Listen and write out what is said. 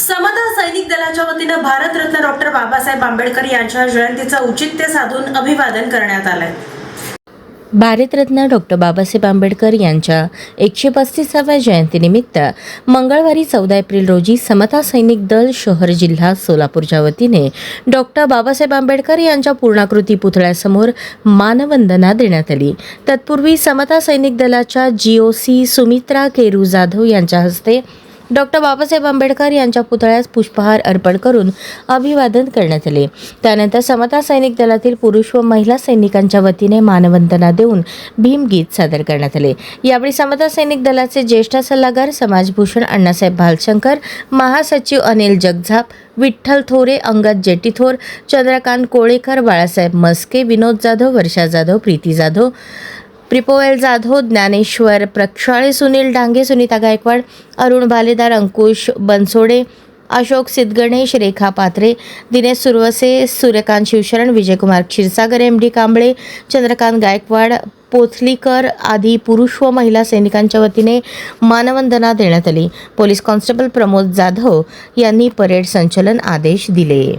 समता सैनिक दलाच्या वतीनं भारतरत्न डॉक्टर बाबासाहेब आंबेडकर यांच्या जयंतीचं औचित्य साधून अभिवादन करण्यात आलंय। भारतरत्न डॉक्टर बाबासाहेब आंबेडकर यांच्या 135व्या जयंतीनिमित्त मंगळवारी 14 एप्रिल रोजी समता सैनिक दल शहर जिल्हा सोलापूरच्या वतीने डॉक्टर बाबासाहेब आंबेडकर यांच्या पूर्णाकृती पुतळ्यासमोर मानवंदना देण्यात आली। तत्पूर्वी समता सैनिक दलाच्या GOC सुमित्रा केरू जाधव यांच्या हस्ते डॉक्टर बाबासाहेब आंबेडकर यांच्या पुतळ्यास पुष्पहार अर्पण करून अभिवादन करण्यात आले। त्यानंतर समता सैनिक दलातील पुरुष व महिला सैनिकांच्या वतीने मानवंदना देऊन भीमगीत सादर करण्यात आले। यावेळी समता सैनिक दलाचे ज्येष्ठ सल्लागार समाजभूषण अण्णासाहेब भालशंकर, महासचिव अनिल जगझाप, विठ्ठल थोरे, अंगद जेटीथोर, चंद्रकांत कोळेकर, बाळासाहेब मस्के, विनोद जाधव, वर्षा जाधव, प्रीती जाधव, प्रिपोवेल जाधव, ज्ञानेश्वर प्रक्षाळे, सुनील डांगे, सुनीता गायकवाड, अरुण भालेदार, अंकुश बनसोडे, अशोक सिद्धगणेश, रेखा पात्रे, दिनेश सुरवसे, सूर्यकांत शिवशरण, विजयकुमार क्षीरसागर, MD कांबळे, चंद्रकांत गायकवाड, पोथलीकर आदी पुरुष व महिला सैनिकांच्या वतीने मानवंदना देण्यात आली। पोलीस कॉन्स्टेबल प्रमोद जाधव यांनी परेड संचलन आदेश दिले।